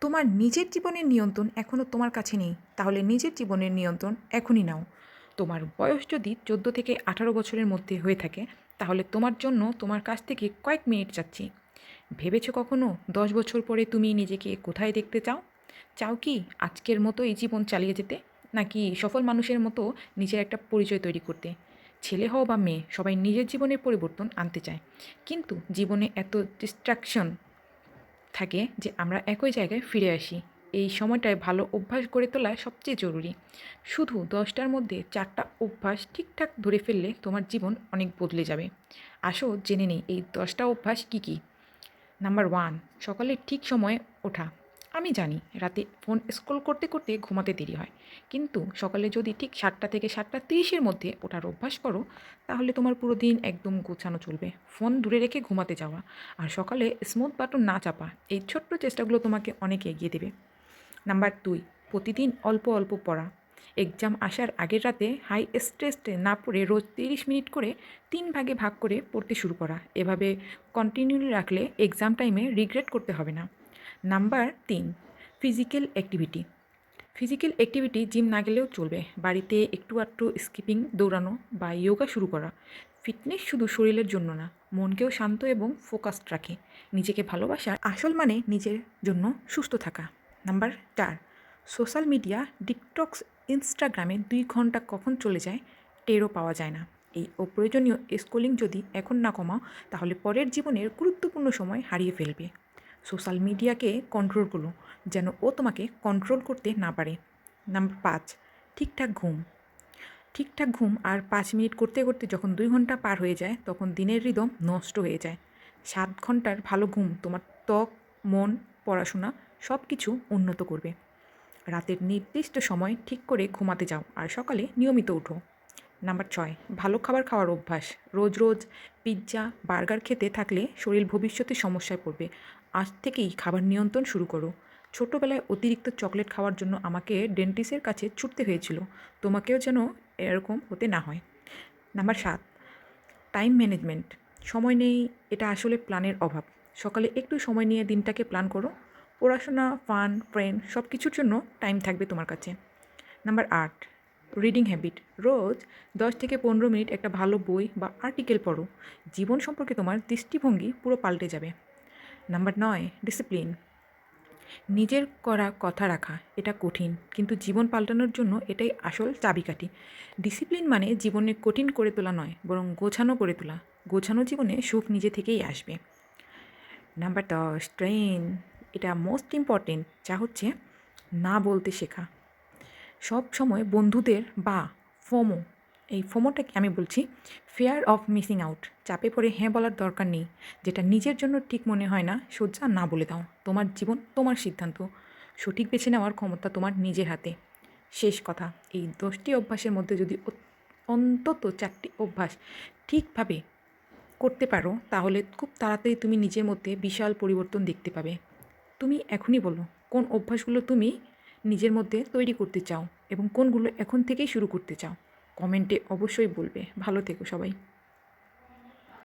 তোমার নিজের জীবনের নিয়ন্ত্রণ এখনও তোমার কাছে নেই, তাহলে নিজের জীবনের নিয়ন্ত্রণ এখনই নাও। তোমার বয়স যদি 14 থেকে 18 বছরের মধ্যে হয়ে থাকে, তাহলে তোমার জন্য তোমার কাছ থেকে কয়েক মিনিট চাচ্ছি। ভেবেছো কখনো 10 বছর পরে তুমি নিজেকে কোথায় দেখতে চাও? চাও কি আজকের মতোই জীবন চালিয়ে যেতে, নাকি সফল মানুষের মতো নিজের একটা পরিচয় তৈরি করতে? ছেলে হও বা মেয়ে, সবাই নিজের জীবনের পরিবর্তন আনতে চায়, কিন্তু জীবনে এত ডিস্ট্রাকশন থাকে যে আমরা একই জায়গায় ফিরে আসি। এই সময়টায় ভালো অভ্যাস গড়ে তোলা সবচেয়ে জরুরি। শুধু 10টার মধ্যে 4টা অভ্যাস ঠিকঠাক ধরে ফেললে তোমার জীবন অনেক বদলে যাবে। আসো জেনে নেই এই 10টা অভ্যাস কী কী। নাম্বার 1, সকালে ঠিক সময়ে ওঠা। আমি জানি রাতে ফোন স্ক্রল করতে করতে ঘুমাতে দেরি হয়, কিন্তু সকালে যদি ঠিক 7টা থেকে 7টা 30-এর মধ্যে ওঠার অভ্যাস করো, তাহলে তোমার পুরো দিন একদম গোছানো চলবে। ফোন দূরে রেখে ঘুমাতে যাওয়া আর সকালে স্মুথ বাটন না চাপা, এই ছোট্ট চেষ্টাগুলো তোমাকে অনেক এগিয়ে দেবে। নাম্বার 2, প্রতিদিন অল্প অল্প পড়া। এক্সাম আসার আগের রাতে হাই স্ট্রেসে না পড়ে রোজ 30 মিনিট করে 3 ভাগে ভাগ করে পড়তে শুরু করা। এভাবে কন্টিনিউলি রাখলে এক্সাম টাইমে রিগ্রেট করতে হবে না। Number 3, physical activity. Physical activity gym না গেলেও চলবে, বাড়িতে একটু আধটু স্কিপিং, দৌড়ানো বা যোগা শুরু করা। ফিটনেস শুধু শরীরের জন্য না, মনকেও শান্ত এবং ফোকাসড রাখে। নিজেকে ভালোবাসার আসল মানে নিজের জন্য সুস্থ থাকা। Number 4, social media detox. ইনস্টাগ্রামে 2 ঘন্টা কখন চলে যায় টেরও পাওয়া যায় না। এই অপ্রয়োজনীয় স্ক্রলিং যদি এখন না কমাও, তাহলে পরের জীবনের গুরুত্বপূর্ণ সময় হারিয়ে ফেলবে। সোশ্যাল মিডিয়াকে কন্ট্রোল করো, যেন ও তোমাকে কন্ট্রোল করতে না পারে। নাম্বার 5, ঠিকঠাক ঘুম। ঠিকঠাক ঘুম আর 5 মিনিট করতে করতে যখন 2 ঘন্টা পার হয়ে যায়, তখন দিনের রিদম নষ্ট হয়ে যায়। 7 ঘন্টার ভালো ঘুম তোমার ত্বক, মন, পড়াশোনা সব কিছু উন্নত করবে। রাতের নির্দিষ্ট সময় ঠিক করে ঘুমাতে যাও আর সকালে নিয়মিত ওঠো। নাম্বার 6, ভালো খাবার খাওয়ার অভ্যাস। রোজ রোজ পিৎজা, বার্গার খেতে থাকলে শরীর ভবিষ্যতে সমস্যায় পড়বে। আজ থেকেই খাবার নিয়ন্ত্রণ শুরু করো। ছোটোবেলায় অতিরিক্ত চকলেট খাওয়ার জন্য আমাকে ডেন্টিস্টের কাছে ছুটতে হয়েছিল, তোমাকেও যেন এরকম হতে না হয়। Number 7, time management. সময় নেই, এটা আসলে প্ল্যানের অভাব। সকালে একটু সময় নিয়ে দিনটাকে প্ল্যান করো। পড়াশোনা, ফান, ফ্রেন্ড সব কিছুর জন্য টাইম থাকবে তোমার কাছে। Number 8, reading habit. রোজ 10 থেকে 15 মিনিট একটা ভালো বই বা আর্টিকেল পড়ো। জীবন সম্পর্কে তোমার দৃষ্টিভঙ্গি পুরো পাল্টে যাবে। Number 9, discipline. নিজের করা কথা রাখা, এটা কঠিন, কিন্তু জীবন পাল্টানোর জন্য এটাই আসল চাবিকাঠি। ডিসিপ্লিন মানে জীবনে কঠিন করে তোলা নয়, বরং গোছানো করে তোলা। গোছানো জীবনে সুখ নিজে থেকেই আসবে। Number 10, train. এটা মোস্ট ইম্পর্টেন্ট, যা হচ্ছে না বলতে শেখা। সব সময় বন্ধুদের বা ফোমো, এই ফোমোটাকে আমি বলছি ফিয়ার অফ মিসিং আউট। চাপে পড়ে হ্যাঁ বলার দরকার নেই। যেটা নিজের জন্য ঠিক মনে হয় না, সোজা না বলে দাও। তোমার জীবন তোমার সিদ্ধান্ত, সঠিক বেছে নেওয়ার ক্ষমতা তোমার নিজের হাতে। শেষ কথা, এই 10টি অভ্যাসের মধ্যে যদি অন্তত 4টি অভ্যাস ঠিকভাবে করতে পারো, তাহলে খুব তাড়াতাড়ি তুমি নিজের মধ্যে বিশাল পরিবর্তন দেখতে পাবে। তুমি এখনই বলো কোন অভ্যাসগুলো তুমি নিজের মধ্যে তৈরি করতে চাও এবং কোনগুলো এখন থেকেই শুরু করতে চাও। কমেন্টে অবশ্যই বলবে। ভালো থেকো সবাই।